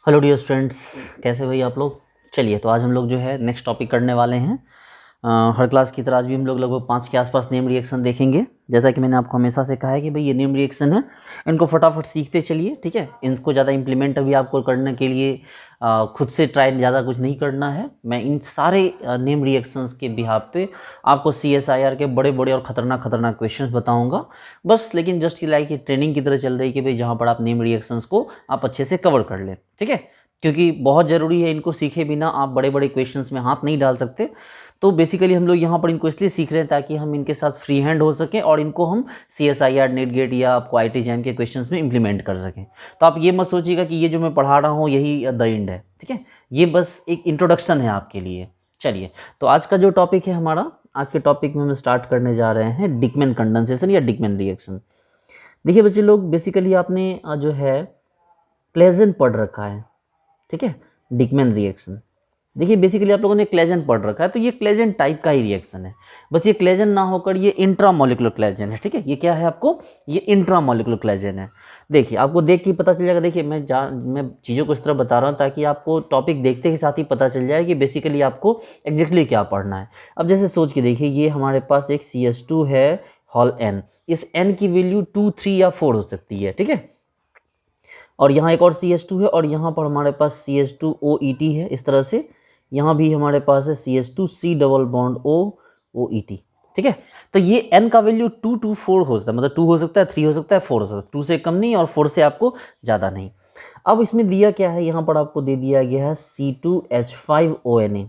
Hello dear students, कैसे भाई आप लोग। चलिए, तो आज हम लोग जो है नेक्स्ट टॉपिक करने वाले हैं। हर क्लास की तरह आज भी हम लोग लगभग 5 के आसपास नेम रिएक्शन देखेंगे। जैसा कि मैंने आपको हमेशा से कहा है कि भाई ये नेम रिएक्शन है, इनको फटाफट सीखते चलिए, ठीक है। इनको ज़्यादा इंप्लीमेंट अभी आपको करने के लिए खुद से ट्राई ज़्यादा कुछ नहीं करना है। मैं इन सारे नेम रिएक्शंस के बिहाफ पे आपको CSIR के बड़े बड़े और ख़तरनाक ख़तरनाक क्वेश्चंस बताऊंगा बस। लेकिन जस्ट ये लाइक ये ट्रेनिंग की तरह चल रही है कि भाई जहाँ पर आप नेम रिएक्शंस को आप अच्छे से कवर कर लें, ठीक है। क्योंकि बहुत ज़रूरी है, इनको सीखे बिना आप बड़े बड़े क्वेश्चंस में हाथ नहीं डाल सकते। तो बेसिकली हम लोग यहाँ पर इनको इसलिए सीख रहे हैं ताकि हम इनके साथ फ्री हैंड हो सकें और इनको हम CSIR नेट गेट या आपको IIT JAM के क्वेश्चंस में इंप्लीमेंट कर सकें। तो आप ये मत सोचिएगा कि ये जो मैं पढ़ा रहा हूँ यही द एंड है, ठीक है। ये बस एक इंट्रोडक्शन है आपके लिए। चलिए, तो आज का जो टॉपिक है हमारा, आज के टॉपिक में हम स्टार्ट करने जा रहे हैं डिकमैन कंडेंसेशन या डिकमैन रिएक्शन। देखिए बच्चे लोग, बेसिकली आपने जो है क्लेजन पढ़ रखा है, ठीक है। डिकमैन रिएक्शन, देखिए बेसिकली आप लोगों ने क्लेजन पढ़ रखा है, तो ये क्लेजन टाइप का ही रिएक्शन है। बस ये क्लेजन ना होकर ये इंट्रामोलिकुलर क्लेजन है, ठीक है। ये क्या है आपको, ये इंट्रामोलिकुलर क्लेजन है। देखिए आपको देख के पता चल जाएगा। देखिए मैं चीज़ों को इस तरह बता रहा हूँ ताकि आपको टॉपिक देखते के साथ ही पता चल जाए कि बेसिकली आपको एग्जैक्टली क्या पढ़ना है। अब जैसे सोच के देखिए, ये हमारे पास एक CH2 है हॉल N। इस N की वैल्यू 2, 3 या 4 हो सकती है, ठीक है। और यहाँ एक और CH2 है और यहाँ पर हमारे पास CH2OET है। इस तरह से यहाँ भी हमारे पास है CH2C डबल बॉन्ड OET, ठीक है। तो ये N का वैल्यू 2 to 4 हो सकता है, मतलब 2 हो सकता है, 3 हो सकता है, 4 हो सकता है। 2 से कम नहीं और 4 से आपको ज़्यादा नहीं। अब इसमें दिया क्या है, यहाँ पर आपको दे दिया गया है C2H5ONA।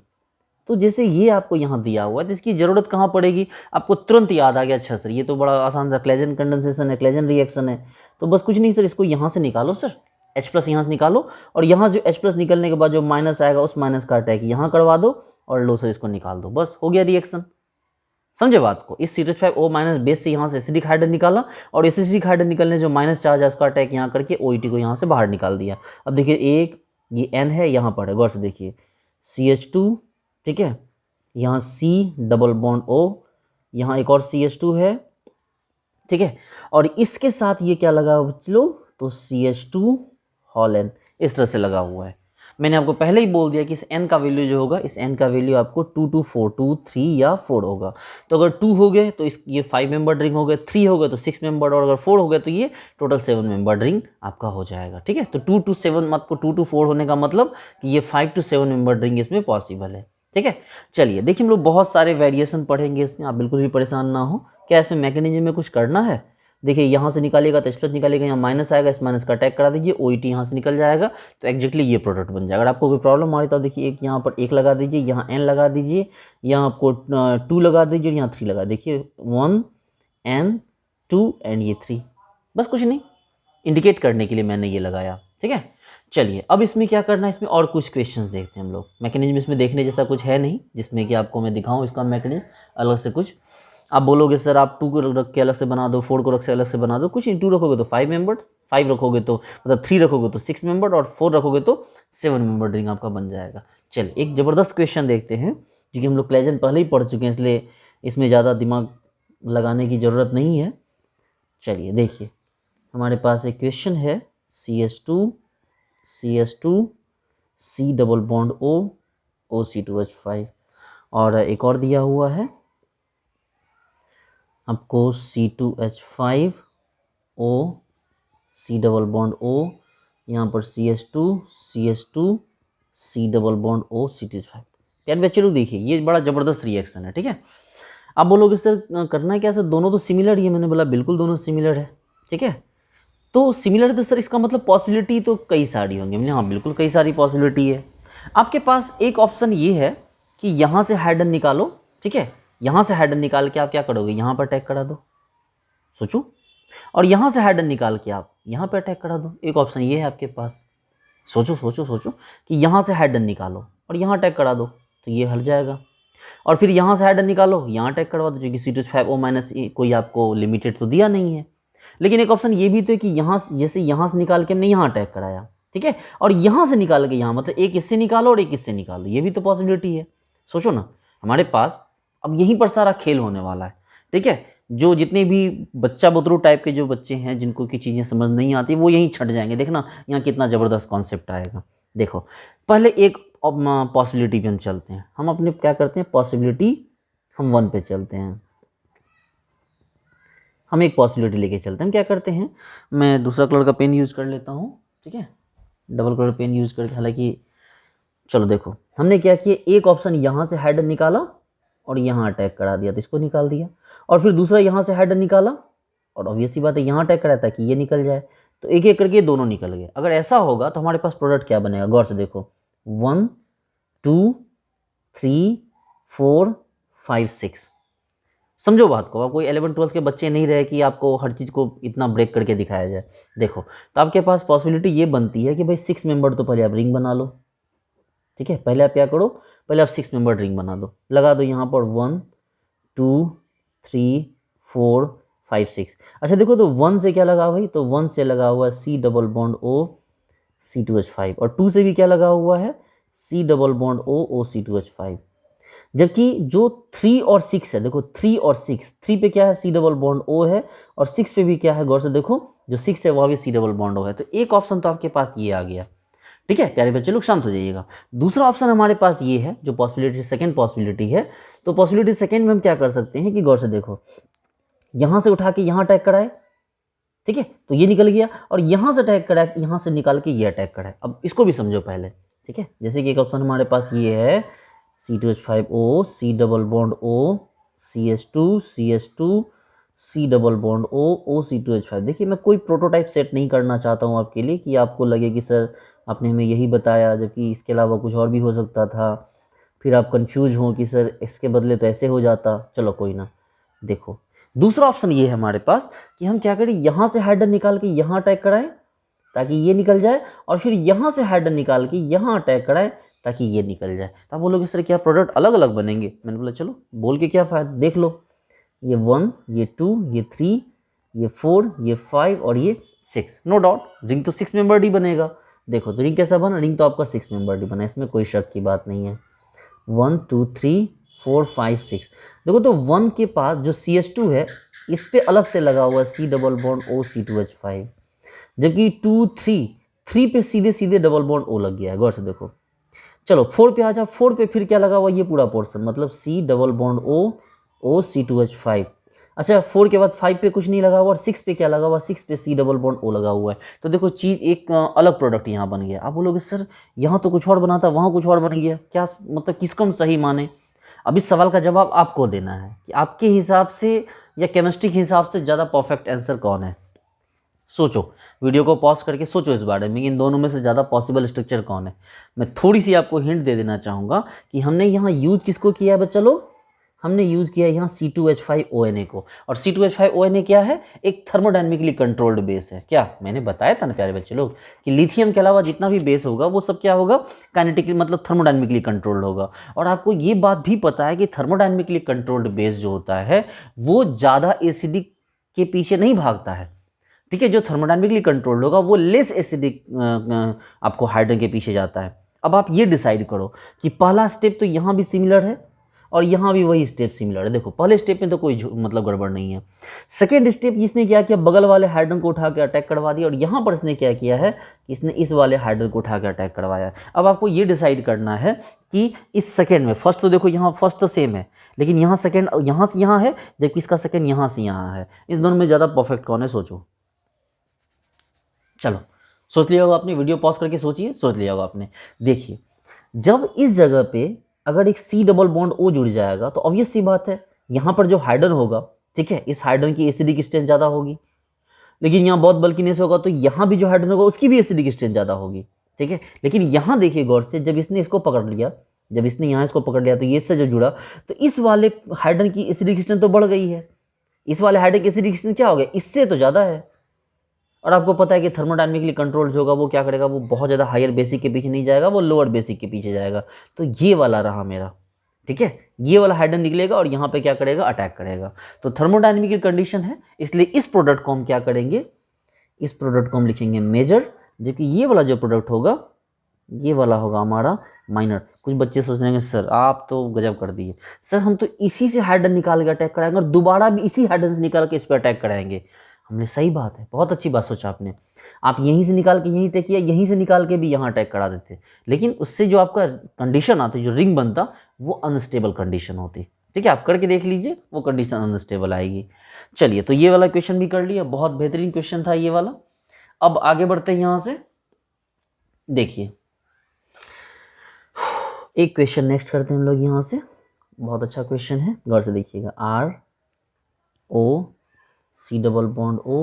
तो जैसे ये आपको यहाँ दिया हुआ है, तो इसकी ज़रूरत कहाँ पड़ेगी, आपको तुरंत याद आ गया, अच्छा सर ये तो बड़ा आसान सा क्लेजन कंडेंसेशन है, क्लेजन रिएक्शन है। तो बस कुछ नहीं सर, इसको यहाँ से निकालो सर, H+ यहाँ से निकालो और यहाँ जो H+ निकलने के बाद जो माइनस आएगा उस माइनस का अटैक यहाँ करवा दो और लो सर इसको निकाल दो, बस हो गया रिएक्शन। समझे बात को। इस CH5O- बेस से यहाँ से एसिडिक हाइड्रोजन निकाला और इस एसिडिक हाइड्रोजन निकलने जो माइनस चार्ज है उसका अटैक यहाँ करके OET को यहाँ से बाहर निकाल दिया। अब देखिए एक ये N है, यहाँ पर है, गौर से देखिए CH2, ठीक है। यहाँ C डबल बॉन्ड O, यहाँ एक और CH2 है, ठीक है। और इसके साथ ये क्या लगा हुआ बच्चे लोग, तो CH2 हॉल N इस तरह से लगा हुआ है। मैंने आपको पहले ही बोल दिया कि इस N का वैल्यू जो होगा, इस N का वैल्यू आपको 2 to 4, 2, 3 या 4 होगा। तो अगर 2 हो गए तो ये 5 मेंबर रिंग हो गए, 3 हो गए तो 6 मेंबर, और अगर 4 हो गए तो ये टोटल 7 मेंबर रिंग आपका हो जाएगा, ठीक है। तो 2 to 7 आपको 2 to 4 होने का मतलब कि ये 5 to 7 मेंबर रिंग इसमें पॉसिबल है, ठीक है। चलिए देखिए, हम लोग बहुत सारे वेरिएशन पढ़ेंगे इसमें, आप बिल्कुल भी परेशान ना हो। क्या इसमें मैकेनिज्म में कुछ करना है, देखिए यहाँ से निकालेगा तो H+ निकालेगा, यहाँ माइनस आएगा, इस माइनस का अटैक करा दीजिए, OET यहाँ से निकल जाएगा, तो एग्जैक्टली ये प्रोडक्ट बन जाएगा। अगर आपको कोई प्रॉब्लम आ रही तो देखिए एक यहाँ पर 1 लगा दीजिए, यहाँ N लगा दीजिए, यहाँ आपको 2 लगा दीजिए और यहाँ 3 लगा, देखिए 1 N 2 एंड ये 3, बस कुछ नहीं, इंडिकेट करने के लिए मैंने ये लगाया, ठीक है। चलिए अब इसमें क्या करना है, इसमें और कुछ क्वेश्चंस देखते हैं हम लोग। मैकेनिज्म इसमें देखने जैसा कुछ है नहीं जिसमें कि आपको मैं दिखाऊं इसका मैकेनिज्म अलग से कुछ। आप बोलोगे सर आप 2 को रख के अलग से बना दो, 4 को रख के अलग से बना दो, कुछ नहीं। 2 रखोगे तो 5 मेंबर, 5 रखोगे तो मतलब 3 रखोगे तो 6 मेंबर और 4 रखोगे तो 7 मेंबर रिंग आपका बन जाएगा। चलिए एक ज़बरदस्त क्वेश्चन देखते हैं, क्योंकि हम लोग क्लेजन पहले ही पढ़ चुके हैं इसलिए इसमें ज़्यादा दिमाग लगाने की ज़रूरत नहीं है। चलिए देखिए, हमारे पास एक क्वेश्चन है CH2 C double bond O C2H5 और एक और दिया हुआ है आपको C2H5 O C double bond O, यहाँ पर CH2 C double bond O C2H5। यार बच्चे लोग देखिए ये बड़ा ज़बरदस्त रिएक्शन है, ठीक है। आप बोलोगे सर करना है क्या सर, दोनों तो सिमिलर ही है। मैंने बोला बिल्कुल दोनों सिमिलर है, ठीक है। तो सिमिलर है तो सर इसका मतलब पॉसिबिलिटी तो कई सारी होंगी। मैंने हाँ बिल्कुल कई सारी पॉसिबिलिटी है। आपके पास एक ऑप्शन ये है कि यहाँ से हाइड्रोजन निकालो, ठीक है। यहाँ से हाइड्रोजन निकाल के आप क्या करोगे, यहाँ पर अटैक करा दो, सोचो। और यहाँ से हाइड्रोजन निकाल के आप यहाँ पर अटैक करा दो, एक ऑप्शन ये है आपके पास। सोचो सोचो सोचो कि यहाँ से हाइड्रोजन निकालो और यहाँ अटैक करा दो तो ये हट जाएगा, और फिर यहाँ से हाइड्रोजन निकालो यहाँ अटैक करवा दो, क्योंकि C2H5O- कोई आपको लिमिटेड तो दिया नहीं है। लेकिन एक ऑप्शन ये भी तो है कि यहाँ जैसे यहाँ से निकाल के हमने यहाँ अटैक कराया, ठीक है, और यहाँ से निकाल के यहाँ, मतलब एक इससे निकालो और एक इससे निकालो, ये भी तो पॉसिबिलिटी है। सोचो ना, हमारे पास अब यहीं पर सारा खेल होने वाला है, ठीक है। जो जितने भी बच्चा बुतरू टाइप के जो बच्चे हैं जिनको की चीज़ें समझ नहीं आती वो यहीं छट जाएंगे। देखना यहाँ कितना ज़बरदस्त कॉन्सेप्ट आएगा। देखो पहले एक पॉसिबिलिटी पे हम चलते हैं, हम अपने क्या करते हैं, पॉसिबिलिटी हम 1 पे चलते हैं, हम एक पॉसिबिलिटी लेके चलते हैं। हम क्या करते हैं, मैं दूसरा कलर का पेन यूज़ कर लेता हूँ, ठीक है, डबल कलर पेन यूज़ करके। हालांकि चलो देखो हमने क्या किया, एक ऑप्शन यहाँ से हेडर निकाला और यहाँ अटैक करा दिया, तो इसको निकाल दिया, और फिर दूसरा यहाँ से हेडर निकाला और ऑब्वियस सी बात है यहाँ अटैक करा ताकि ये निकल जाए, तो एक एक करके दोनों निकल गए। अगर ऐसा होगा तो हमारे पास प्रोडक्ट क्या बनेगा, गौर से देखो, 1 2 3 4 5 6। समझो बात को, आप कोई 11-12 के बच्चे नहीं रहे कि आपको हर चीज़ को इतना ब्रेक करके दिखाया जाए। देखो तो आपके पास पॉसिबिलिटी ये बनती है कि भाई 6 मेंबर तो पहले आप रिंग बना लो, ठीक है, पहले आप क्या करो, पहले आप 6 मेंबर रिंग बना दो, लगा दो यहाँ पर 1 2 3 4 5 6। अच्छा देखो तो 1 से क्या लगा भाई, तो 1 से लगा हुआ है C double bond O C2H5, और 2 से भी क्या लगा हुआ है, C double bond O O C2H5। जबकि जो 3 और 6 है, देखो 3 और 6, 3 पे क्या है, C डबल बॉन्ड O है, और 6 पे भी क्या है, गौर से देखो जो 6 है वह भी C डबल बॉन्ड O है। तो एक ऑप्शन तो आपके पास ये आ गया, ठीक है प्यारे बच्चे लोग, शांत हो जाइएगा। दूसरा ऑप्शन हमारे पास ये है, जो पॉसिबिलिटी सेकंड पॉसिबिलिटी है, तो पॉसिबिलिटी सेकंड में हम क्या कर सकते हैं कि गौर से देखो, यहाँ से उठा के यहाँ अटैक कराए, ठीक है, तो ये निकल गया, और यहाँ से अटैक कराए, यहाँ से निकाल के ये अटैक कराए। अब इसको भी समझो पहले, ठीक है, जैसे कि एक ऑप्शन हमारे पास ये है C2H5O C double bond O CH2 C double bond O O C2H5। देखिए मैं कोई प्रोटोटाइप सेट नहीं करना चाहता हूँ आपके लिए कि आपको लगे कि सर आपने हमें यही बताया जबकि इसके अलावा कुछ और भी हो सकता था, फिर आप कंफ्यूज हो कि सर इसके बदले तो ऐसे हो जाता। चलो कोई ना, देखो दूसरा ऑप्शन ये है हमारे पास कि हम क्या करें, यहाँ से हेडर निकाल के यहाँ अटैक कराएं ताकि ये निकल जाए, और फिर यहाँ से हेडर निकाल के यहाँ अटैक कराएं ताकि ये निकल जाए। तो आप बोलोगे सर क्या प्रोडक्ट अलग अलग बनेंगे, मैंने बोला चलो बोल के क्या फ़ायदा, देख लो, ये 1 ये 2 ये 3 ये 4 ये 5 और ये 6, नो डाउट रिंग तो 6 मेंबर्ड ही बनेगा। देखो तो रिंग कैसा बना, रिंग तो आपका 6 मेंबर्ड ही बना, इसमें कोई शक की बात नहीं है। 1 2 3 4 5 6। देखो तो 1 के पास जो CH2 है इस पे अलग से लगा हुआ है C double bond O C2H5, जबकि 2 3 पे सीधे सीधे डबल बॉन्ड O लग गया है, गौर से देखो। चलो 4 पे आ जाओ, 4 पे फिर क्या लगा हुआ, ये पूरा पोर्शन, मतलब C double bond O O C2H5। अच्छा 4 के बाद 5 पे कुछ नहीं लगा हुआ, और 6 पे क्या लगा हुआ, 6 पे C डबल बॉन्ड O लगा हुआ है। तो देखो चीज़ एक अलग प्रोडक्ट यहाँ बन गया। आप बोलोगे सर यहाँ तो कुछ और बना था, वहाँ कुछ और बन गया, क्या मतलब किसको हम सही माने। अब इस सवाल का जवाब आपको देना है कि आपके हिसाब से या केमिस्ट्री के हिसाब से ज़्यादा परफेक्ट आंसर कौन है। सोचो, वीडियो को पॉज करके सोचो इस बारे में, इन दोनों में से ज़्यादा पॉसिबल स्ट्रक्चर कौन है। मैं थोड़ी सी आपको हिंट दे देना चाहूँगा कि हमने यहाँ यूज किसको किया है बच्चा लोग, हमने यूज़ किया यहाँ C2H5ONA को, और C2H5ONA क्या है, एक थर्मोडायनेमिकली कंट्रोल्ड बेस है। क्या मैंने बताया था ना प्यारे बच्चे लोग कि लिथियम के अलावा जितना भी बेस होगा वो सब क्या होगा, काइनेटिकली मतलब थर्मोडायनेमिकली कंट्रोल्ड होगा। और आपको ये बात भी पता है कि थर्मोडायनेमिकली कंट्रोल्ड बेस जो होता है वो ज़्यादा एसिडिक के पीछे नहीं भागता है, ठीक है, जो थर्मोडायनेमिकली कंट्रोल्ड होगा वो लेस एसिडिक आपको हाइड्रोजन के पीछे जाता है। अब आप ये डिसाइड करो कि पहला स्टेप तो यहाँ भी सिमिलर है और यहाँ भी वही स्टेप सिमिलर है। देखो पहले स्टेप में तो कोई मतलब गड़बड़ नहीं है। सेकेंड स्टेप इसने क्या किया, बगल वाले हाइड्रोजन को उठा के अटैक करवा दिया, और यहाँ पर इसने क्या किया है कि इसने इस वाले हाइड्रोजन को उठा के अटैक करवाया है। अब आपको ये डिसाइड करना है कि इस सेकेंड में, फर्स्ट तो देखो यहाँ फर्स्ट तो सेम है, लेकिन यहाँ सेकेंड यहाँ से यहाँ है, जबकि इसका सेकेंड यहाँ से यहाँ है। इस दोनों में ज़्यादा परफेक्ट कौन है, सोचो। चलो सोच लिया होगा आपने, वीडियो पॉज करके सोचिए, सोच लिया होगा आपने। देखिए जब इस जगह पे अगर एक C डबल बॉन्ड O जुड़ जाएगा तो ऑब्वियस सी बात है यहाँ पर जो हाइड्रोजन होगा, ठीक है, इस हाइड्रोजन की एसिडिक स्ट्रेंथ ज़्यादा होगी, लेकिन यहाँ बहुत बल्कीनेस होगा तो यहाँ भी जो हाइड्रोजन होगा उसकी भी एसिडिक स्ट्रेंथ ज़्यादा होगी, ठीक है। लेकिन यहाँ देखिए गौर से, जब इसने इसको पकड़ लिया, जब इसने यहाँ इसको पकड़ लिया तो ये इससे जब जुड़ा तो इस वाले हाइड्रोजन की एसिडिक स्ट्रेंथ तो बढ़ गई है, इस वाले हाइड्रोजन की एसिडिक स्ट्रेंथ क्या हो गया, इससे तो ज़्यादा है। और आपको पता है कि थर्मोडायनेमिकली कंट्रोल जो होगा वो क्या करेगा, वो बहुत ज़्यादा हायर बेसिक के पीछे नहीं जाएगा, वो लोअर बेसिक के पीछे जाएगा। तो ये वाला रहा मेरा, ठीक है, ये वाला हाइड्रोजन निकलेगा और यहाँ पे क्या करेगा, अटैक करेगा। तो थर्मोडायनेमिक कंडीशन है, इसलिए इस प्रोडक्ट को हम क्या करेंगे, इस प्रोडक्ट को हम लिखेंगे मेजर, जबकि ये वाला जो प्रोडक्ट होगा ये वाला होगा हमारा माइनर। कुछ बच्चे सोच रहे हैं सर आप तो गजब कर दिए, सर हम तो इसी से हाइड्रोजन निकाल के अटैक कराएंगे और दोबारा भी इसी हाइड्रोजन से निकाल के इस पर अटैक कराएंगे। हमने सही बात है, बहुत अच्छी बात सोचा आपने। आप यहीं से निकाल के यहीं अटैक किया, यहीं से निकाल के भी यहाँ अटैक करा देते, लेकिन उससे जो आपका कंडीशन आती, जो रिंग बनता, वो अनस्टेबल कंडीशन होती। ठीक है, आप करके देख लीजिए, वो कंडीशन अनस्टेबल आएगी। चलिए, तो ये वाला क्वेश्चन भी कर लिया, बहुत बेहतरीन क्वेश्चन था ये वाला। अब आगे बढ़ते हैं यहाँ से। देखिए, एक क्वेश्चन नेक्स्ट करते हैं हम लोग यहाँ से, बहुत अच्छा क्वेश्चन है, गौर से देखिएगा। RO C double bond O,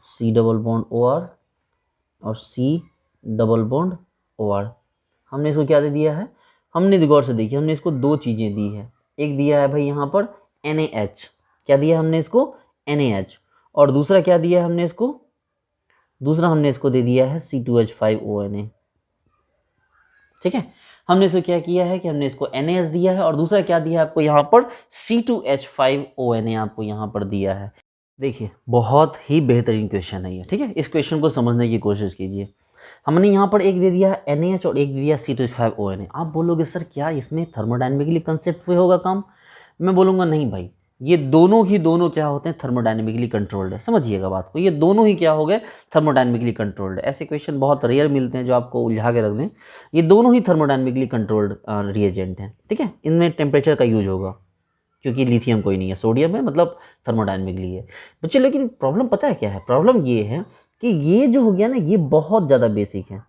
C double bond OR और C डबल बॉन्ड OR। हमने इसको क्या दे दिया है, हमने गौर से देखिए, हमने इसको दो चीज़ें दी है। एक दिया है भाई यहाँ पर NaH, क्या दिया हमने इसको, NaH, और दूसरा क्या दिया है हमने इसको, दूसरा हमने इसको दे दिया है C2H5ONa। ठीक है, हमने इसको क्या किया है कि हमने इसको NaS दिया है, और दूसरा क्या दिया है आपको यहाँ पर C2H5ONa आपको यहाँ पर दिया है। देखिए, बहुत ही बेहतरीन क्वेश्चन है ये। ठीक है, इस क्वेश्चन को समझने की कोशिश कीजिए। हमने यहाँ पर एक दे दिया है NaH और एक दे दिया C2H5ONa। आप बोलोगे सर क्या इसमें थर्मोडायनेमिकली कंसेप्ट पे होगा काम? मैं बोलूँगा नहीं भाई, ये दोनों ही दोनों क्या होते हैं, थर्मोडायनेमिकली कंट्रोल्ड है। समझिएगा बात को, ये दोनों ही क्या हो गए, थर्मोडायनेमिकली कंट्रोल्ड है। ऐसे क्वेश्चन बहुत रेयर मिलते हैं जो आपको उलझा के रख दें। ये दोनों ही थर्मोडायनेमिकली कंट्रोल्ड रिएजेंट हैं। ठीक है, इनमें टेम्परेचर का यूज होगा, क्योंकि लिथियम कोई नहीं है, सोडियम है, मतलब थर्मोडायनेमिकली है बच्चे। लेकिन प्रॉब्लम पता है क्या है, प्रॉब्लम ये है कि ये जो हो गया ना, ये बहुत ज़्यादा बेसिक है,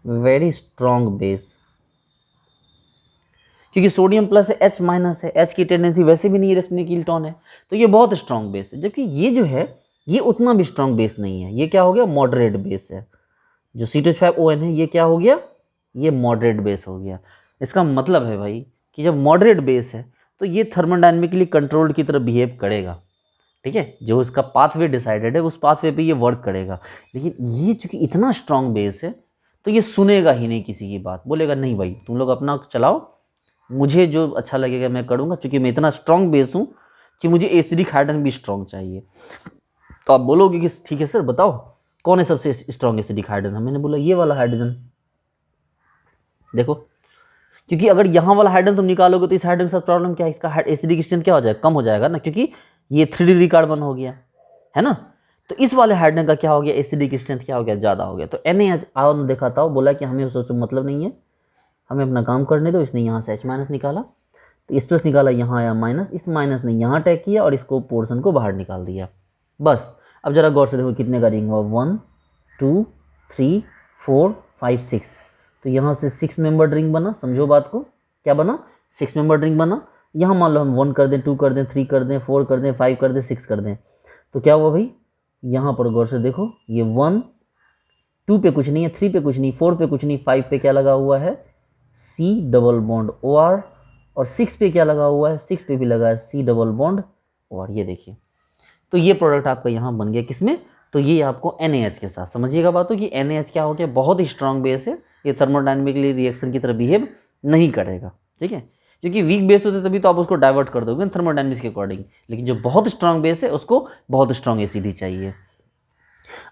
वेरी स्ट्रॉन्ग बेस, क्योंकि सोडियम प्लस है, H माइनस है, H की टेंडेंसी वैसे भी नहीं रखने की इलेक्ट्रॉन है, तो ये बहुत स्ट्रॉन्ग बेस है। जबकि ये जो है, ये उतना भी स्ट्रॉन्ग बेस नहीं है, ये क्या हो गया, मॉडरेट बेस है। जो C2H5ON है, ये क्या हो गया, ये मॉडरेट बेस हो गया। इसका मतलब है भाई कि जब मॉडरेट बेस है तो ये थर्मोडायनेमिकली कंट्रोल्ड की तरह बिहेव करेगा। ठीक है, जो उसका पाथवे डिसाइडेड है, उस पाथवे पे ये वर्क करेगा। लेकिन ये चूंकि इतना स्ट्रॉन्ग बेस है, तो ये सुनेगा ही नहीं किसी की बात, बोलेगा नहीं भाई तुम लोग अपना चलाओ, मुझे जो अच्छा लगेगा मैं करूँगा, क्योंकि मैं इतना स्ट्रॉन्ग बेस हूँ कि मुझे एसिडिक हाइड्रोजन भी स्ट्रॉन्ग चाहिए। तो आप बोलोगे कि ठीक है सर बताओ कौन है सबसे स्ट्रॉन्ग एसिडिक हाइड्रोजन। मैंने बोला ये वाला हाइड्रोजन। देखो, क्योंकि अगर यहाँ वाला हाइड्रोजन तुम निकालोगे तो इस हाइड्रोजन के साथ प्रॉब्लम क्या है, इसका एसिडिक स्ट्रेंथ क्या हो जाएगा, कम हो जाएगा ना, क्योंकि ये 3 डिग्री कार्बन हो गया है ना। तो इस वाले हाइड्रोजन का क्या हो गया, एसिडिक स्ट्रेंथ क्या हो गया, ज़्यादा हो गया। तो NaH आओ ने देखा था, बोला कि हमें उससे मतलब नहीं है, हमें अपना काम करने दो। इसने यहाँ से H माइनस निकाला, तो इस प्लस निकाला, यहाँ आया माइनस, इस माइनस ने यहाँ अटैक किया और इसको पोर्शन को बाहर निकाल दिया। बस अब जरा गौर से देखो कितने का रिंग हुआ, 1 2 3 4 5 6। तो यहाँ से 6 मेंबर रिंग बना, समझो बात को, क्या बना, 6 मेंबर रिंग बना। यहाँ मान लो हम 1 कर दें, 2 कर दें, 3 कर दें, 4 कर दें, 5 कर दें, 6 कर दें, तो क्या हुआ भाई, यहाँ पर गौर से देखो, ये 1 2 पे कुछ नहीं है, 3 पे कुछ नहीं, 4 पे कुछ नहीं, 5 पे क्या लगा हुआ है, C डबल बॉन्ड OR, और 6 पे क्या लगा हुआ है, 6 पे भी लगा है C डबल बॉन्ड OR। ये देखिए, तो ये प्रोडक्ट आपका यहाँ बन गया किसमें, तो ये आपको NaH के साथ। समझिएगा बात हो कि NaH क्या हो गया, बहुत ही स्ट्रॉन्ग बेस है, ये थर्मोडायनेमिकली रिएक्शन की तरह बिहेव नहीं करेगा। ठीक है, क्योंकि वीक बेस होते तभी तो आप उसको डाइवर्ट कर दोगे थर्मोडायनेमिक्स के अकॉर्डिंग, लेकिन जो बहुत स्ट्रॉन्ग बेस है उसको बहुत स्ट्रॉन्ग एसिड ही चाहिए।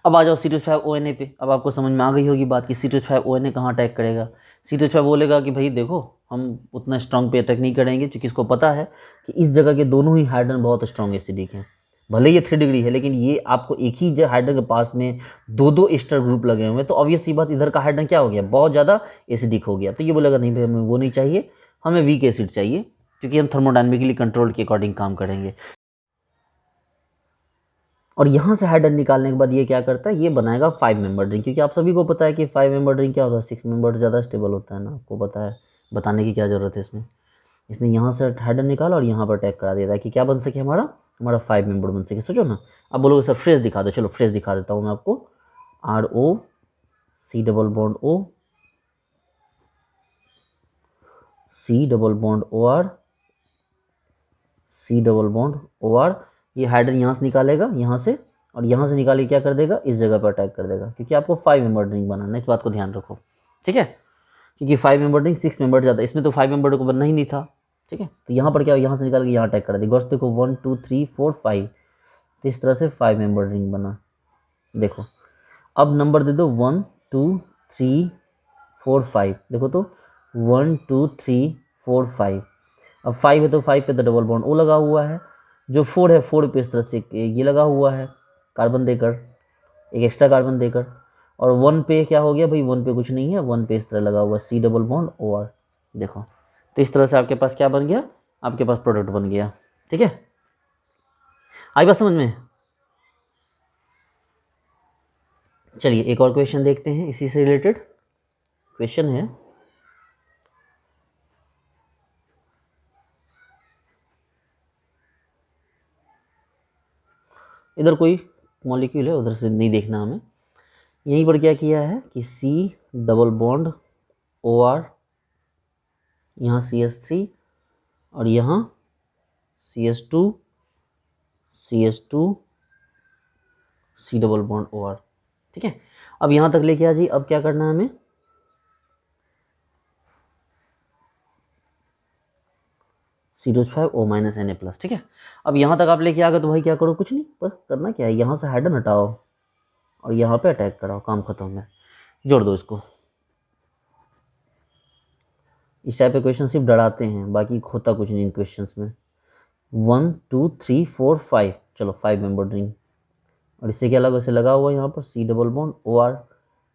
अब आ जाओ C2H5ONa पे। अब आपको समझ में आ गई होगी बात कि C2H5ONa कहाँ अटैक करेगा। C2H5 बोलेगा कि भाई देखो हम उतना स्ट्रॉन्ग पे अटैक नहीं करेंगे, क्योंकि इसको पता है कि इस जगह के दोनों ही हाइड्रोजन बहुत स्ट्रॉन्ग एसिडिक हैं। भले ये 3 डिग्री है, लेकिन ये आपको एक ही हाइड्रोजन के पास में दो दो एस्टर ग्रुप लगे हुए हैं, तो ऑब्वियस सी बात इधर का हाइड्रोजन क्या हो गया, बहुत ज़्यादा एसिडिक हो गया। तो ये बोलेगा नहीं भाई हमें वो नहीं चाहिए, हमें वीक एसिड चाहिए, क्योंकि हम थर्मोडायनेमिकली कंट्रोल के अकॉर्डिंग काम करेंगे। और यहाँ से हाइड्रोजन निकालने के बाद ये क्या करता है, ये बनाएगा 5 मेंबर रिंग, क्योंकि आप सभी को पता है कि 5 मेंबर रिंग क्या होता है, 6 मेंबर ज़्यादा स्टेबल होता है ना, आपको पता है, बताने की क्या ज़रूरत है इसमें। इसने यहाँ से हाइड्रोजन निकाला और यहाँ पर अटैक करा दिया था कि क्या बन सके, हमारा हमारा 5 मेंबर बन सके। सोचो ना, अब बोलोगे सर फ्रेश दिखा दो, चलो फ्रेश दिखा देता हूँ मैं आपको। RO C double bond O, C double bond OR, C double bond OR। ये हाइड्रोजन यहाँ से निकालेगा, यहाँ से, और यहाँ से निकाल के क्या कर देगा, इस जगह पर अटैक कर देगा, क्योंकि आपको 5 मेंबर रिंग बनाना है, इस बात को ध्यान रखो। ठीक है, क्योंकि 5 मेंबर रिंग 6 मेंबर ज़्यादा, इसमें तो 5 मेंबर को बनना ही नहीं था। ठीक है, तो यहाँ पर क्या, यहाँ से निकाल के यहाँ अटैक कर देगा। गौर से देखो 1 2 3 4 5, तो इस तरह से 5 मेंबर रिंग बना। देखो अब नंबर दे दो 1 2 3 4 5, देखो तो 1 2 3 4 5, अब 5 है तो 5 पे तो डबल बॉन्ड O लगा हुआ है, जो 4 है 4 पे इस तरह से ये लगा हुआ है कार्बन देकर, एक एक्स्ट्रा कार्बन देकर, और 1 पे क्या हो गया भाई, 1 पे कुछ नहीं है, 1 पे इस तरह लगा हुआ C डबल बॉन्ड OR। देखो तो इस तरह से आपके पास क्या बन गया, आपके पास प्रोडक्ट बन गया। ठीक है, आई बात समझ में? चलिए एक और क्वेश्चन देखते हैं, इसी से रिलेटेड क्वेश्चन है। इधर कोई मॉलिक्यूल है, उधर से नहीं देखना हमें। यहीं पर क्या किया है कि C डबल बॉन्ड OR, यहाँ CH3 और यहाँ CH2 C double bond OR। ठीक है, अब यहाँ तक लेके आ जाइए। अब क्या करना है हमें, C2H5O Na+। ठीक है, अब यहाँ तक आप लेके आ गए तो भाई क्या करो, कुछ नहीं, बस करना क्या है, यहाँ से हाइड्रोजन हटाओ और यहाँ पे अटैक कराओ, काम खत्म है, जोड़ दो इसको। इस टाइप के क्वेश्चन सिर्फ डराते हैं, बाकी होता कुछ नहीं इन क्वेश्चंस में। 1 2 3 4 5, चलो 5 मेंबर रिंग, और इससे क्या लगा, इसे लगा हुआ यहाँ पर C डबल बॉन्ड OR,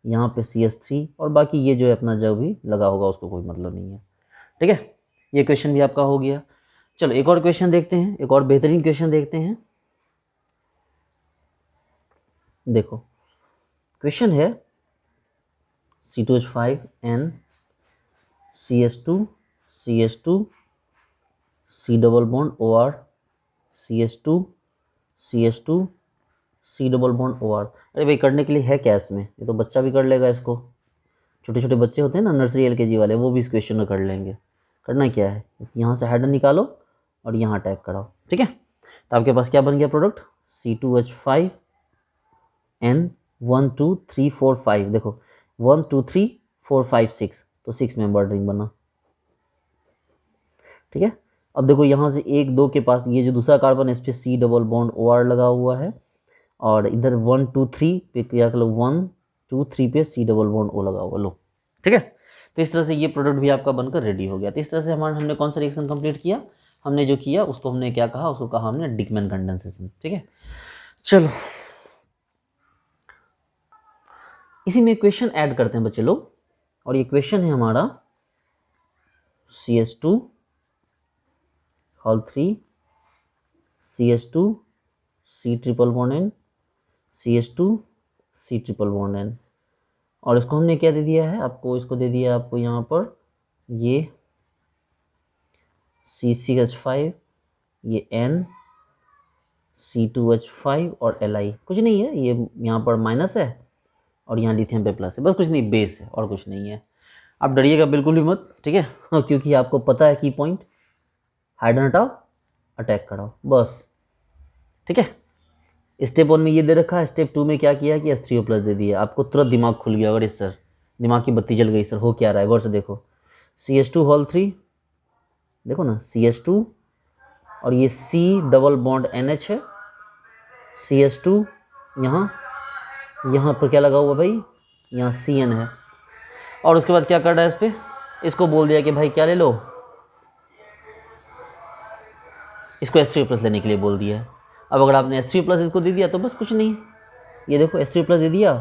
यहाँ पे CH3, और बाकी ये जो है अपना जो भी लगा होगा उसको कोई मतलब नहीं है। ठीक है, ये क्वेश्चन भी आपका हो गया। चलो एक और क्वेश्चन देखते हैं, एक और बेहतरीन क्वेश्चन देखते हैं। देखो क्वेश्चन है C2H5N CH2 CH2 C double bond OR CH2 CH2 C double bond OR। अरे भाई करने के लिए है क्या इसमें, ये तो बच्चा भी कर लेगा इसको, छोटे छोटे बच्चे होते हैं ना नर्सरी LKG वाले, वो भी इस क्वेश्चन में कर लेंगे। करना क्या है, यहाँ से हाइड्रोजन निकालो और यहाँ अटैक कराओ। ठीक है, तो आपके पास क्या बन गया प्रोडक्ट, C2H5N 1 2 3 4 5। देखो 1 2 3 4 5 6, तो 6 मेंबर रिंग बना। ठीक है, अब देखो यहाँ से 1 2 के पास ये जो दूसरा कार्बन है इस पर C डबल बॉन्ड OR लगा हुआ है, और इधर 1 2 3 पे क्या कर लो, 1 2 3 पे C डबल बॉन्ड O लगा हुआ, लो। ठीक है, तो इस तरह से ये प्रोडक्ट भी आपका बनकर रेडी हो गया। तो इस तरह से हमने कौन सा रिएक्शन कंप्लीट किया, हमने जो किया उसको हमने क्या कहा, उसको कहा हमने डिकमैन कंडेंसेशन। ठीक है, चलो इसी में क्वेश्चन ऐड करते हैं बच्चे लोग, और ये क्वेश्चन है हमारा CH2 whole 3 CH2 C triple bond N CH2 C triple bond N, और इसको हमने क्या दे दिया है आपको, इसको दे दिया आपको यहाँ पर ये C6H5, ये N C2H5 और Li, कुछ नहीं है, ये यहाँ पर माइनस है और यहाँ लिथियम पे प्लस है, बस कुछ नहीं, बेस है और कुछ नहीं है। आप डरिएगा बिल्कुल भी मत, ठीक है, क्योंकि आपको पता है की पॉइंट, हाइड्रोजन हटाओ अटैक कराओ, बस। ठीक है, स्टेप 1 में ये दे रखा है, स्टेप 2 में क्या किया कि H3O+ दे दिया, आपको तुरंत दिमाग खुल गया। अगर इस सर दिमाग की बत्ती जल गई, सर हो क्या रहा है, गौर से देखो। CH2 होल 3, देखो ना CH2, और ये C डबल बॉन्ड NH है, CH2, यहाँ पर क्या लगा हुआ भाई, यहाँ CN है, और उसके बाद क्या कर रहा है इस पर, इसको बोल दिया कि भाई क्या ले लो, इसको H3O+ लेने के लिए बोल दिया है। अब अगर आपने H3+ इसको दे दिया तो बस कुछ नहीं, ये देखो H3+ दे दिया,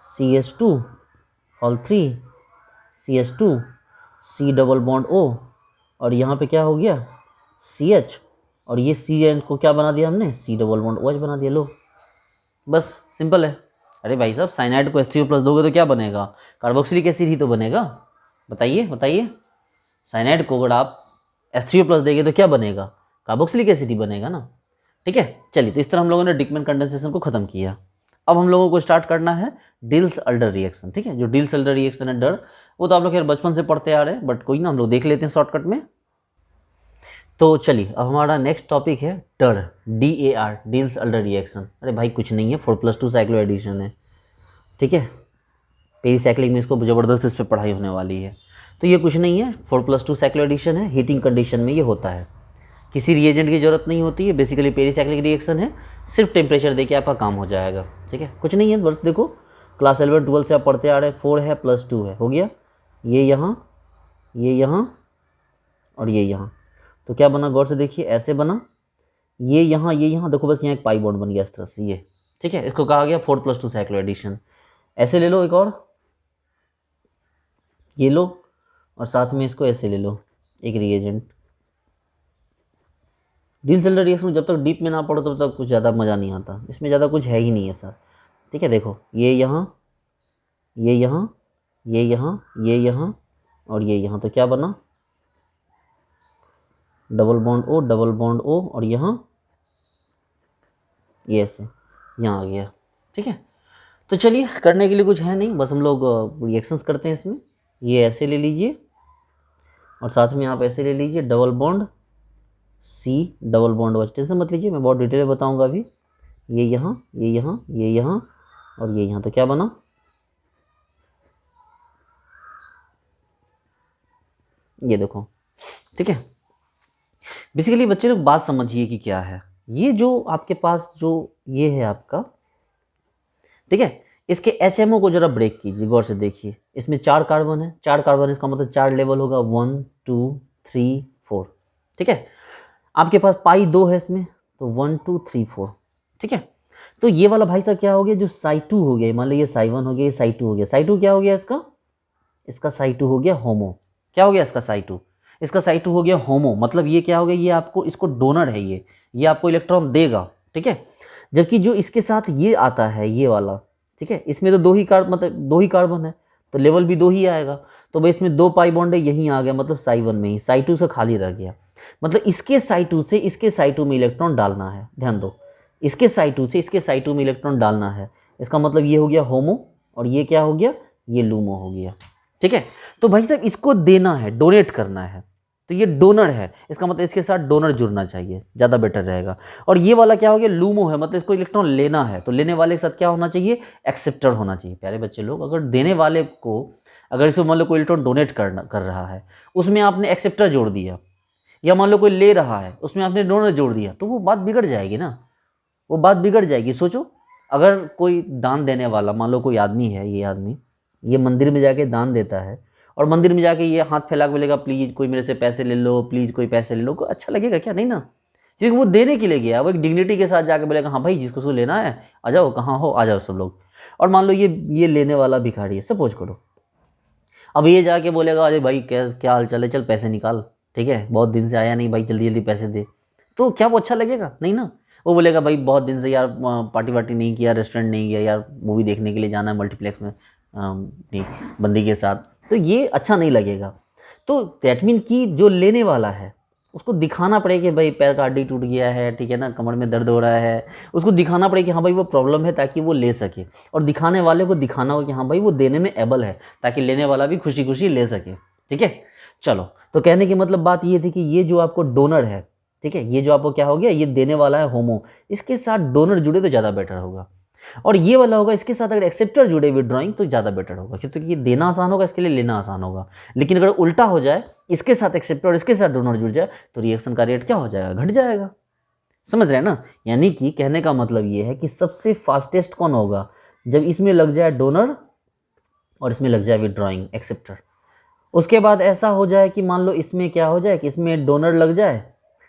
CH2 whole 3 CH2 C double bond O, और यहाँ पे क्या हो गया CH, और ये CN को क्या बना दिया हमने, C डबल बॉन्ड OH बना दिया, लो बस सिंपल है। अरे भाई साहब साइनाइड को H3O+ दोगे तो क्या बनेगा, कार्बोक्सिलिक एसिड ही तो बनेगा, बताइए बताइए। साइनाइड को अगर आप H3O+ देंगे तो क्या बनेगा, कार्बोक्सिलिक एसिड ही बनेगा ना। ठीक है, चलिए तो इस तरह हम लोगों ने डिकमैन कंडेंसेशन को खत्म किया। अब हम लोगों को स्टार्ट करना है डिल्स-अल्डर रिएक्शन। ठीक है, जो डिल्स-अल्डर रिएक्शन है डर, वो तो आप लोग यार बचपन से पढ़ते आ रहे हैं, बट कोई ना हम लोग देख लेते हैं शॉर्टकट में। तो चलिए अब हमारा नेक्स्ट टॉपिक है डर, DAR डिल्स-अल्डर रिएक्शन। अरे भाई कुछ नहीं है, 4+2 साइक्लो एडिशन है। ठीक है, पेरीसाइक्लिक में इसको ज़बरदस्त इस पर पढ़ाई होने वाली है। तो ये कुछ नहीं है, 4+2 साइक्लो एडिशन है, हीटिंग कंडीशन में ये होता है, किसी रिएजेंट की ज़रूरत नहीं होती है, बेसिकली पेरीसाइक्लिक रिएक्शन है, सिर्फ टेम्परेचर देके आपका काम हो जाएगा। ठीक है, कुछ नहीं है, बस देखो क्लास 11 12 से आप पढ़ते आ रहे हैं, 4 है +2 है, हो गया, ये यहाँ और ये यहाँ। तो क्या बना, गौर से देखिए, ऐसे बना, ये यहाँ देखो, बस यहाँ एक पाई बॉन्ड बन गया इस तरह से, ये ठीक है। इसको कहा गया 4+2 साइक्लो एडिशन। ऐसे ले लो एक और, ये लो, और साथ में इसको ऐसे ले लो, एक रिएजेंट। डील सेल्डर रिएक्शन जब तक डीप में ना पढ़ो तब तक कुछ ज़्यादा मज़ा नहीं आता, इसमें ज़्यादा कुछ है ही नहीं है सर, ठीक है। देखो ये यहाँ, ये यहाँ, ये यहाँ, ये यहाँ, और ये यहाँ। तो क्या बना, double bond O, double bond O, और यहाँ ये ऐसे यहाँ आ गया, ठीक है। तो चलिए, करने के लिए कुछ है नहीं, बस हम लोग रिएक्शंस करते हैं इसमें। ये ऐसे ले लीजिए, और साथ में आप ऐसे ले लीजिए, double bond C, double bond O। Tension मत लीजिए, मैं बहुत डिटेल में बताऊंगा अभी। ये यहाँ, ये यहाँ, ये यहाँ, और ये यहाँ। तो क्या बना, ये देखो, ठीक है। बेसिकली बच्चे लोग बात समझिए कि क्या है ये जो आपके पास जो ये है आपका, ठीक है। इसके HMO को जरा ब्रेक कीजिए, गौर से देखिए। इसमें 4 कार्बन है, 4 कार्बन, इसका मतलब 4 लेवल होगा, 1 2 3 4, ठीक है। आपके पास पाई 2 है इसमें, तो 1 2 3 4, ठीक है। तो ये वाला भाई साहब क्या हो गया, जो साई2 हो गया, मान लो ये साई1 हो गया, ये साई2 हो गया। साई2 क्या हो गया इसका, इसका साई2 हो गया होमो। क्या हो गया इसका साई2, इसका साई2 हो गया होमो। मतलब ये क्या हो गया, ये आपको, इसको डोनर है, ये आपको इलेक्ट्रॉन देगा, ठीक है। जबकि जो इसके साथ ये आता है, ये वाला, ठीक है, इसमें तो 2 ही मतलब 2 ही कार्बन है, तो लेवल भी 2 ही आएगा। तो भाई इसमें 2 पाई बॉन्ड है, यहीं आ गया, मतलब साई1 में ही, साई2 से खाली रह गया। मतलब इसके साई2 से इसके साई2 में इलेक्ट्रॉन डालना है, ध्यान दो, इसके साई2 से इसके साई2 में इलेक्ट्रॉन डालना है। इसका मतलब ये हो गया होमो, और ये क्या हो गया, ये लूमो हो गया, ठीक है। तो भाई साहब इसको देना है, डोनेट करना है, तो ये डोनर है, इसका मतलब इसके साथ डोनर जुड़ना चाहिए, ज़्यादा बेटर रहेगा। और ये वाला क्या हो गया, लूमो है, मतलब इसको इलेक्ट्रॉन लेना है, तो लेने वाले के साथ क्या होना चाहिए, एक्सेप्टर होना चाहिए। प्यारे बच्चे लोग, अगर देने वाले को, अगर इसको मान लो कोई इलेक्ट्रॉन डोनेट कर रहा है, उसमें आपने एक्सेप्टर जोड़ दिया, या मान लो कोई ले रहा है, उसमें आपने डोनर जोड़ दिया, तो वो बात बिगड़ जाएगी ना, वो बात बिगड़ जाएगी। सोचो, अगर कोई दान देने वाला, मान लो कोई आदमी है, ये आदमी ये मंदिर में जाके दान देता है, और मंदिर में जाके ये हाथ फैला के बोलेगा, प्लीज़ कोई मेरे से पैसे ले लो, प्लीज़ कोई पैसे ले लो, को अच्छा लगेगा क्या, नहीं ना। क्योंकि वो देने के लिए गया, वो एक डिग्निटी के साथ जाके बोलेगा, हाँ भाई जिसको उसको लेना है आ जाओ, कहाँ हो आ जाओ सब लोग। और मान लो ये लेने वाला भिखारी है, सपोज करो, अब ये जाके बोलेगा, अरे भाई क्या क्या हाल चाल है, चल पैसे निकाल, ठीक है, बहुत दिन से आया नहीं भाई, जल्दी जल्दी पैसे दे। तो क्या वो अच्छा लगेगा, नहीं ना। वो बोलेगा, भाई बहुत दिन से यार पार्टी वार्टी नहीं किया, रेस्टोरेंट नहीं गया यार, मूवी देखने के लिए जाना है मल्टीप्लेक्स में नहीं, बंदी के साथ, तो ये अच्छा नहीं लगेगा। तो दैट मीन कि जो लेने वाला है उसको दिखाना पड़ेगा कि भाई पैर का हड्डी टूट गया है, ठीक है ना, कमर में दर्द हो रहा है, उसको दिखाना पड़ेगा कि हाँ भाई वो प्रॉब्लम है, ताकि वो ले सके। और दिखाने वाले को दिखाना हो कि हाँ भाई वो देने में एबल है, ताकि लेने वाला भी खुशी खुशी ले सके, ठीक है। चलो, तो कहने की मतलब बात ये थी कि ये जो आपको डोनर है, ठीक है, ये जो आपको क्या हो गया, ये देने वाला है होमो, इसके साथ डोनर जुड़े तो ज़्यादा बेटर होगा। और ये वाला होगा, इसके साथ अगर एक्सेप्टर जुड़े विड्रॉइंग तो ज़्यादा बेटर होगा, क्योंकि ये देना आसान होगा, इसके लिए लेना आसान होगा। लेकिन अगर उल्टा हो जाए, इसके साथ एक्सेप्टर और इसके साथ डोनर जुड़ जाए, तो रिएक्शन का रेट क्या हो जाएगा, घट जाएगा। समझ रहे हैं ना। यानी कि कहने का मतलब ये है कि सबसे फास्टेस्ट कौन होगा, जब इसमें लग जाए डोनर और इसमें लग जाए विड्रॉइंग एक्सेप्टर। उसके बाद ऐसा हो जाए कि मान लो इसमें क्या हो जाए कि इसमें डोनर लग जाए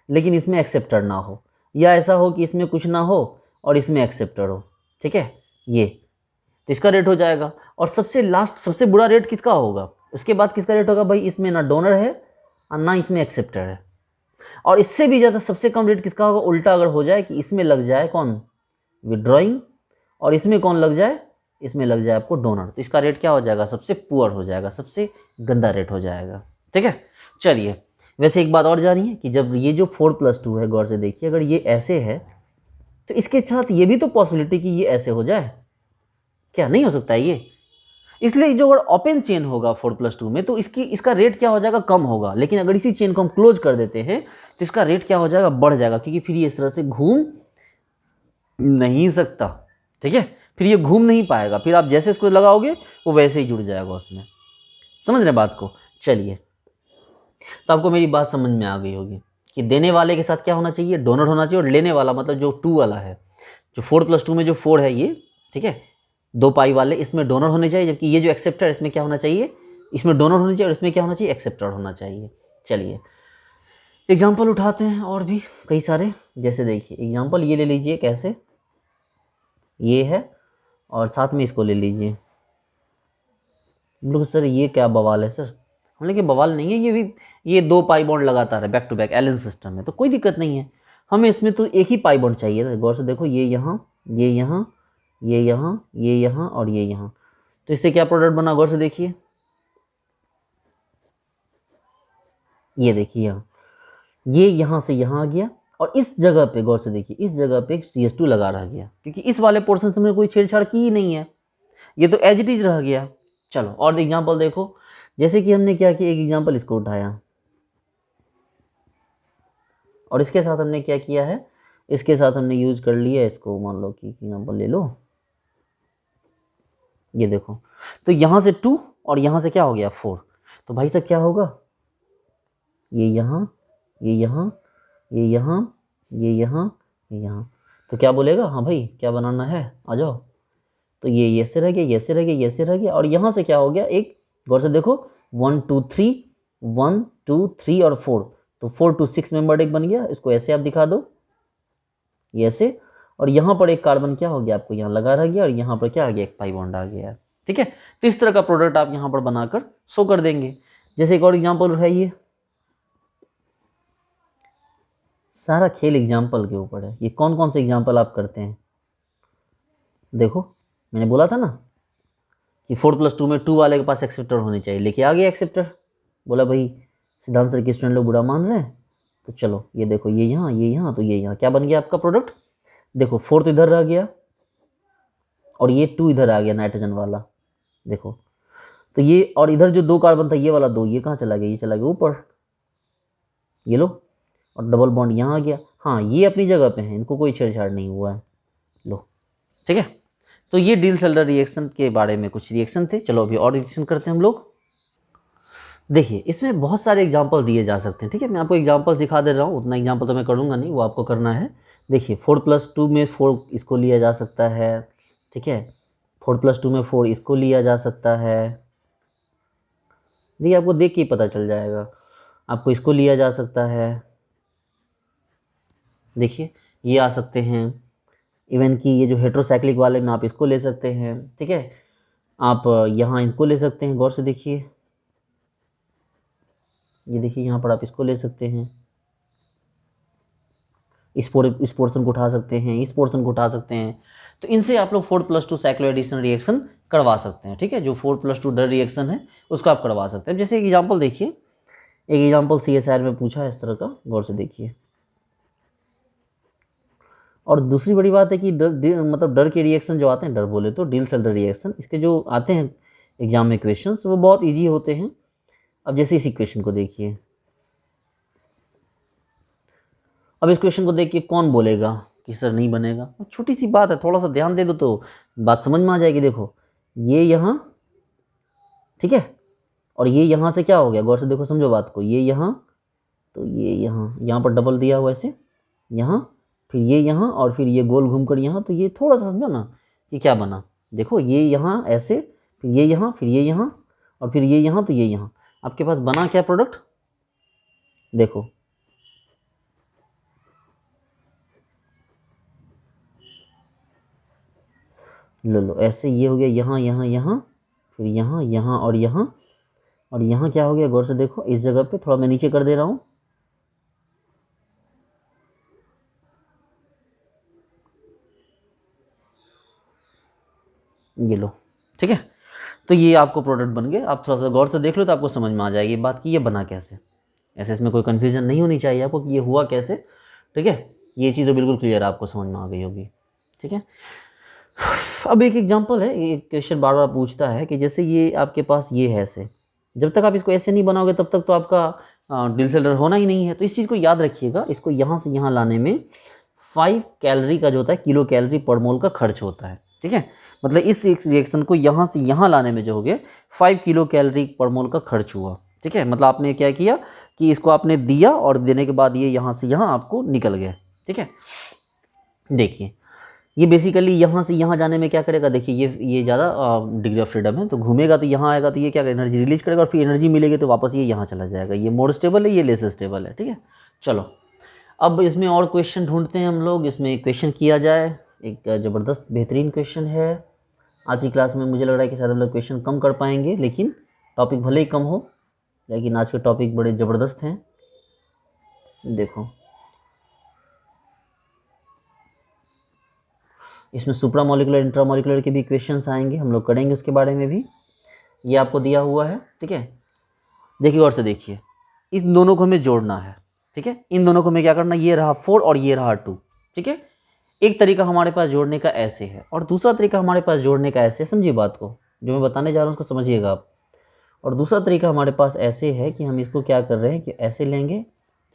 लेकिन इसमें एक्सेप्टर ना हो, या ऐसा हो कि इसमें कुछ ना हो और इसमें एक्सेप्टर हो, ठीक है, ये तो इसका रेट हो जाएगा। और सबसे लास्ट, सबसे बुरा रेट किसका होगा, उसके बाद किसका रेट होगा, भाई इसमें ना डोनर है और ना इसमें एक्सेप्टर है। और इससे भी ज़्यादा सबसे कम रेट किसका होगा, उल्टा अगर हो जाए कि इसमें लग जाए कौन, विड्रॉइंग, और इसमें कौन लग जाए, इसमें लग जाए आपको डोनर, तो इसका रेट क्या हो जाएगा, सबसे पुअर हो जाएगा, सबसे गंदा रेट हो जाएगा, ठीक है। चलिए, वैसे एक बात और जानिए कि जब ये जो 4+2 है, गौर से देखिए, अगर ये ऐसे है तो इसके साथ ये भी तो पॉसिबिलिटी कि ये ऐसे हो जाए, क्या नहीं हो सकता है ये। इसलिए जो अगर ओपन चेन होगा 4+2 में तो इसका रेट क्या हो जाएगा, कम होगा। लेकिन अगर इसी चेन को हम क्लोज कर देते हैं तो इसका रेट क्या हो जाएगा, बढ़ जाएगा, क्योंकि फिर ये इस तरह से घूम नहीं सकता, ठीक है, फिर ये घूम नहीं पाएगा, फिर आप जैसे इसको लगाओगे वो वैसे ही जुड़ जाएगा उसमें। समझ रहे बात को। चलिए, तो आपको मेरी बात समझ में आ गई होगी कि देने वाले के साथ क्या होना चाहिए, डोनर होना चाहिए, और लेने वाला मतलब जो 2 वाला है, जो 4+2 में जो 4 है ये, ठीक है, 2 पाई वाले, इसमें डोनर होने चाहिए। जबकि ये जो एक्सेप्टर है इसमें क्या होना चाहिए, इसमें डोनर होना चाहिए और इसमें क्या होना चाहिए, एक्सेप्टर होना चाहिए। चलिए, एग्जाम्पल उठाते हैं और भी कई सारे, जैसे देखिए एग्जाम्पल ये ले लीजिए, कैसे ये है और साथ में इसको ले लीजिए। लोग सर ये क्या बवाल है सर, हमने कि बवाल नहीं है, ये भी ये 2 पाई बॉन्ड लगातार है back to back allene system है, तो कोई दिक्कत नहीं है। हमें इसमें तो एक ही पाई बॉन्ड चाहिए था, गौर से देखो ये यहाँ, ये यहाँ, ये यहाँ, ये यहाँ और ये यहाँ, तो इससे क्या प्रोडक्ट बना, गौर से देखिए, ये देखिए यहाँ, ये यहाँ से यहाँ आ गया और इस जगह पे गौर से देखिए, इस जगह पे CH2 लगा रह गया, क्योंकि इस वाले पोर्शन से हमने कोई छेड़छाड़ की ही नहीं है, ये तो एज इट इज रह गया। चलो और एग्जाम्पल देखो, जैसे कि हमने क्या किया, एक एग्जाम्पल इसको उठाया और इसके साथ हमने क्या किया है, इसके साथ हमने यूज कर लिया इसको, मान लो कि एग्जाम्पल ले लो, ये देखो, तो यहाँ से 2 और यहाँ से क्या हो गया 4, तो भाई साहब क्या होगा, ये यहाँ, ये यहाँ, ये यहाँ, ये यहाँ, ये यहाँ, तो क्या बोलेगा, हाँ भाई क्या बनाना है आ जाओ, तो ये से रह गया, ये से रह गया, ये से रह गया, और यहाँ से क्या हो गया, एक गौर से देखो 1 2 3, 1 2 3 और 4, तो 4 to 6 मेंबर्ड एक बन गया, इसको ऐसे आप दिखा दो, ये ऐसे, और यहाँ पर एक कार्बन क्या हो गया आपको यहाँ लगा रह गया, और यहाँ पर क्या आ गया, एक पाई बॉन्ड आ गया, ठीक है। तो इस तरह का प्रोडक्ट आप यहाँ पर बनाकर शो कर देंगे। जैसे एक और एग्जाम्पल उठाइए, सारा खेल एग्जाम्पल के ऊपर है, ये कौन कौन से एग्जाम्पल आप करते हैं, देखो मैंने बोला था ना कि 4+2 में 2 वाले के पास एक्सेप्टर होने चाहिए, लेके आ गया एक्सेप्टर, बोला भाई सिद्धांत सर के स्टूडेंट लोग बुरा मान रहे हैं, तो चलो ये देखो, ये यहाँ, ये यहाँ, तो ये यहाँ, क्या बन गया आपका प्रोडक्ट, देखो 4 तो इधर रह गया और ये 2 इधर आ गया नाइट्रोजन वाला, देखो, तो ये, और इधर जो 2 कार्बन था ये वाला 2, ये कहाँ चला गया, ये चला गया ऊपर, ये लो, और डबल बॉन्ड यहाँ आ गया, हाँ ये अपनी जगह पे है, इनको कोई छेड़छाड़ नहीं हुआ है, लो, ठीक है। तो ये डिल्स-हेल्डर रिएक्शन के बारे में कुछ रिएक्शन थे। चलो अभी और रिएक्शन करते हैं हम लोग। देखिए इसमें बहुत सारे एग्जाम्पल दिए जा सकते हैं, ठीक है, मैं आपको एग्जाम्पल दिखा दे रहा हूँ, उतना एग्जाम्पल तो मैं करूँगा नहीं, वो आपको करना है। देखिए 4+2 में 4 इसको लिया जा सकता है, ठीक है, 4+2 में 4 इसको लिया जा सकता है, देखिए आपको देख के ही पता चल जाएगा, आपको इसको लिया जा सकता है, देखिए ये आ सकते हैं, इवन कि ये जो हेट्रोसाइक्लिक वाले में आप इसको ले सकते हैं, ठीक है, आप यहाँ इनको ले सकते हैं, गौर से देखिए, ये देखिए यहाँ पर आप इसको ले सकते हैं, इस पोर्शन को उठा सकते हैं, इस पोर्शन को उठा सकते हैं, तो इनसे आप लोग 4+2 साइक्लोएडिशन रिएक्शन करवा सकते हैं, ठीक है, जो 4+2 डर रिएक्शन है उसको आप करवा सकते हैं। जैसे एक एग्जाम्पल देखिए, एक एग्जाम्पल CSIR में पूछा है इस तरह का, गौर से देखिए। और दूसरी बड़ी बात है कि मतलब डर के रिएक्शन जो आते हैं, डर बोले तो डिल्स-हेल्डर रिएक्शन, इसके जो आते हैं एग्जाम में क्वेश्चंस, वो बहुत इजी होते हैं। अब जैसे इस इक्वेशन को देखिए, अब इस क्वेश्चन को देख के कौन बोलेगा कि सर नहीं बनेगा, छोटी सी बात है, थोड़ा सा ध्यान दे दो तो बात समझ में आ जाएगी। देखो ये यहाँ, ठीक है, और ये यहाँ से क्या हो गया, गौर से देखो, समझो बात को, ये यहाँ, तो ये यहाँ पर डबल दिया हुआ ऐसे, यहाँ, फिर ये यहाँ, और फिर ये गोल घूमकर यहाँ, तो ये थोड़ा सा समझो ना कि क्या बना, देखो ये यहाँ ऐसे, फिर ये यहाँ, फिर ये यहाँ, और फिर ये यहाँ, तो ये यहाँ, आपके पास बना क्या प्रोडक्ट, देखो लो ऐसे, ये हो गया यहाँ यहाँ यहाँ, फिर यहाँ यहाँ और यहाँ, और यहाँ क्या हो गया, गौर से देखो, इस जगह पे थोड़ा मैं नीचे कर दे रहा हूँ, ये लो, ठीक है। तो ये आपको प्रोडक्ट बन गए, आप थोड़ा सा गौर से देख लो तो आपको समझ में आ जाएगी बात कि ये बना कैसे, ऐसे इसमें कोई कन्फ्यूजन नहीं होनी चाहिए आपको कि ये हुआ कैसे, ठीक है, ये चीज़ तो बिल्कुल क्लियर आपको समझ में आ गई होगी, ठीक है। अब एक एग्जांपल है, ये क्वेश्चन बार बार पूछता है कि जैसे ये आपके पास ये है ऐसे, जब तक आप इसको ऐसे नहीं बनाओगे तब तक तो आपका डिल्स-हेल्डर होना ही नहीं है, तो इस चीज़ को याद रखिएगा, इसको यहाँ से यहाँ लाने में 5 कैलोरी का जो होता है, किलो कैलोरी पर मोल का खर्च होता है, ठीक है, मतलब इस रिएक्शन को यहाँ से यहाँ लाने में जो हो गया 5 किलो कैलोरी पर मोल का खर्च हुआ, ठीक है, मतलब आपने क्या किया कि इसको आपने दिया और देने के बाद ये यहाँ से यहाँ आपको निकल गया, ठीक है। देखिए ये बेसिकली यहाँ से यहाँ जाने में क्या करेगा, देखिए ये ज़्यादा डिग्री ऑफ फ्रीडम है, तो घूमेगा तो यहाँ आएगा, तो ये क्या एनर्जी रिलीज करेगा, और फिर एनर्जी मिलेगी तो वापस ये यहाँ चला जाएगा, ये मोर स्टेबल है, ये लेस स्टेबल है, ठीक है। चलो अब इसमें और क्वेश्चन ढूंढते हैं हम लोग, इसमें एक क्वेश्चन किया जाए, एक ज़बरदस्त बेहतरीन क्वेश्चन है। आज की क्लास में मुझे लग रहा है कि शायद हम लोग क्वेश्चन कम कर पाएंगे, लेकिन टॉपिक भले ही कम हो, लेकिन आज के टॉपिक बड़े ज़बरदस्त हैं। देखो इसमें सुप्रामोलिकुलर इंट्रामोलिकुलर के भी क्वेश्चंस आएंगे, हम लोग करेंगे उसके बारे में भी। ये आपको दिया हुआ है, ठीक है। देखिए और से देखिए, इन दोनों को हमें जोड़ना है, ठीक है। इन दोनों को हमें क्या करना, ये रहा 4 और ये रहा 2, ठीक है। एक तरीका हमारे पास जोड़ने का ऐसे है और दूसरा तरीका हमारे पास जोड़ने का ऐसे है। समझिए बात को, जो मैं बताने जा रहा हूँ उसको समझिएगा आप। और दूसरा तरीका हमारे पास ऐसे है कि हम इसको क्या कर रहे हैं कि ऐसे लेंगे,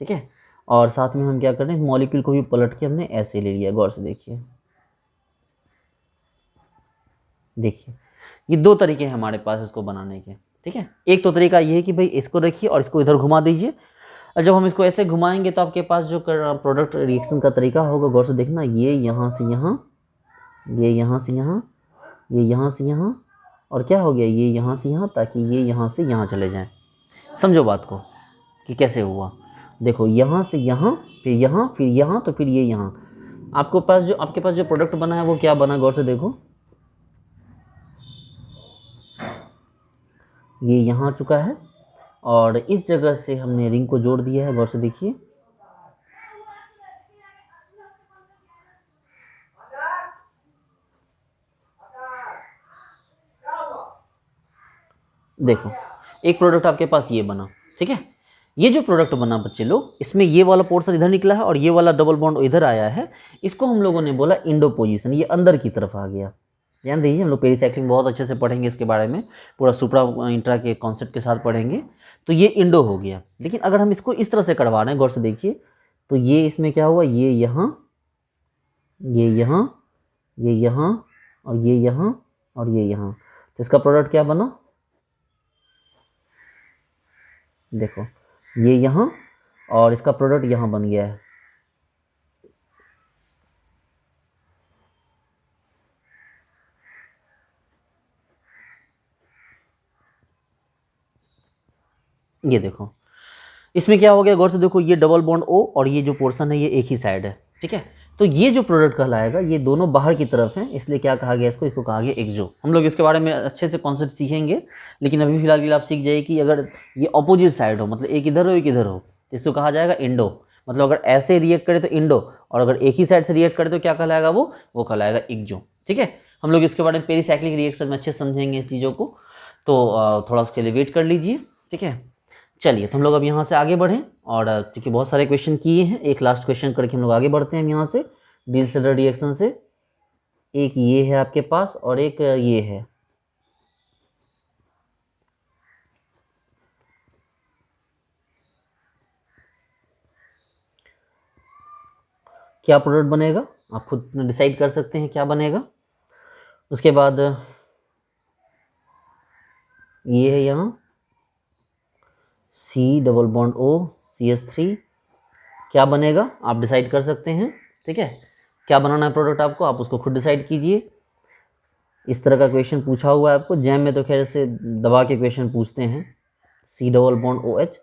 ठीक है। और साथ में हम क्या कर रहे हैं, मॉलिक्यूल को भी पलट के हमने ऐसे ले लिया। गौर से देखिए, देखिए ये दो तरीके हैं हमारे पास इसको बनाने के, ठीक है। एक तो तरीका ये है कि भाई इसको रखिए और इसको इधर घुमा दीजिए, और जब हम इसको ऐसे घुमाएंगे तो आपके पास जो प्रोडक्ट रिएक्शन का तरीका होगा, गौर से देखना, ये यहाँ से यहाँ, ये यहाँ से यहाँ, ये यहाँ से यहाँ, और क्या हो गया, ये यहाँ से यहाँ, ताकि ये यहाँ से यहाँ चले जाएं। समझो बात को कि कैसे हुआ। देखो यहाँ से यहाँ, फिर यहाँ, फिर यहाँ, तो फिर ये यहाँ। आपके पास जो प्रोडक्ट बना है वो क्या बना, गौर से देखो, ये यहाँ आ चुका है और इस जगह से हमने रिंग को जोड़ दिया है। गौर से देखिए, देखो एक प्रोडक्ट आपके पास ये बना, ठीक है। ये जो प्रोडक्ट बना बच्चे लोग, इसमें ये वाला पोर्शन इधर निकला है और ये वाला डबल बॉन्ड इधर आया है। इसको हम लोगों ने बोला इंडो पोजीशन, ये अंदर की तरफ आ गया। ध्यान दीजिए, हम लोग पेरीसाइक्लिंग बहुत अच्छे से पढ़ेंगे, इसके बारे में पूरा सुप्रा इंट्रा के कॉन्सेप्ट के साथ पढ़ेंगे। तो ये इंडो हो गया। लेकिन अगर हम इसको इस तरह से करवा रहे हैं, गौर से देखिए, तो ये इसमें क्या हुआ, ये यहाँ, ये यहाँ, ये यहाँ, और ये यहाँ, और ये यहाँ। तो इसका प्रोडक्ट क्या बना, देखो ये यहाँ, और इसका प्रोडक्ट यहाँ बन गया है। ये देखो इसमें क्या हो गया, गौर से देखो, ये डबल बॉन्ड O और ये जो पोर्शन है ये एक ही साइड है, ठीक है। तो ये जो प्रोडक्ट कहलाएगा, ये दोनों बाहर की तरफ है, इसलिए क्या कहा गया इसको कहा गया एक्सो। हम लोग इसके बारे में अच्छे से कॉन्सेप्ट सीखेंगे, लेकिन अभी फिलहाल के लिए आप सीख जाइए कि अगर ये अपोजिट साइड हो, मतलब एक इधर हो एक इधर हो, तो इसको कहा जाएगा इंडो। मतलब अगर ऐसे रिएक्ट करे तो इंडो, और अगर एक ही साइड से रिएक्ट करे तो क्या कहलाएगा, वो कहलाएगा एक्सो, ठीक है। हम लोग इसके बारे में पेरीसाइक्लिक रिएक्शन में अच्छे से समझेंगे इस चीज़ों को, तो थोड़ा उसके लिए वेट कर लीजिए, ठीक है। चलिए तो हम लोग अब यहाँ से आगे बढ़ें, और चूँकि बहुत सारे क्वेश्चन किए हैं, एक लास्ट क्वेश्चन करके हम लोग आगे बढ़ते हैं यहाँ से डिल्सलर रिएक्शन से। एक ये है आपके पास और एक ये है। क्या प्रोडक्ट बनेगा आप खुद डिसाइड कर सकते हैं क्या बनेगा। उसके बाद ये है यहाँ C double bond O CH3, क्या बनेगा आप डिसाइड कर सकते हैं, ठीक है। क्या बनाना है प्रोडक्ट आपको, आप उसको खुद डिसाइड कीजिए। इस तरह का क्वेश्चन पूछा हुआ है आपको, जैम में तो खैर से दबा के क्वेश्चन पूछते हैं। C डबल बॉन्ड OH,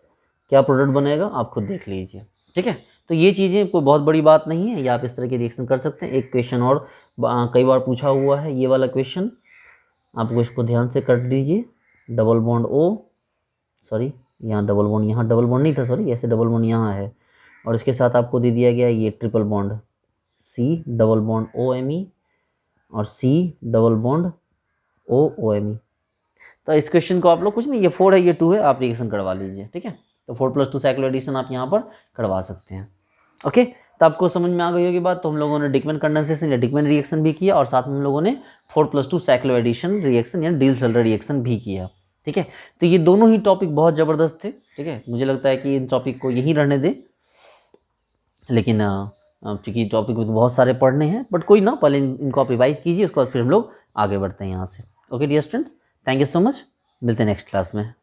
क्या प्रोडक्ट बनेगा आप खुद देख लीजिए, ठीक है। तो ये चीज़ें कोई बहुत बड़ी बात नहीं है, या आप इस तरह के रिएक्शन कर सकते हैं। एक क्वेश्चन और कई बार पूछा हुआ है, ये वाला क्वेश्चन आपको इसको ध्यान से कर लीजिए। डबल बॉन्ड O, सॉरी यहाँ डबल बॉन्ड, यहाँ डबल बॉन्ड नहीं था, सॉरी ऐसे डबल बॉन्ड यहाँ है, और इसके साथ आपको दे दिया गया ये triple bond C double bond OMe और C डबल बॉन्ड OOMe। तो इस क्वेश्चन को आप लोग कुछ नहीं, ये 4 है ये 2 है, आप रिएक्शन करवा लीजिए, ठीक है। तो 4+2 साइक्लो एडिशन आप यहाँ पर करवा सकते हैं, ओके। तो आपको समझ में आ गई होगी बात। तो हम लोगों ने डिकमैन कंडेंसेशन या डिकमैन रिएक्शन भी किया, और साथ में हम लोगों ने 4+2 साइक्लो एडिशन रिएक्शन या डिल्सलर रिएक्शन भी किया, ठीक है। तो ये दोनों ही टॉपिक बहुत ज़बरदस्त थे, ठीक है। मुझे लगता है कि इन टॉपिक को यहीं रहने दें, लेकिन चूँकि टॉपिक तो बहुत सारे पढ़ने हैं, बट कोई ना, पहले इनको आप रिवाइज कीजिए, उसके बाद फिर हम लोग आगे बढ़ते हैं यहाँ से। Okay dear students, thank you so much, मिलते हैं नेक्स्ट क्लास में।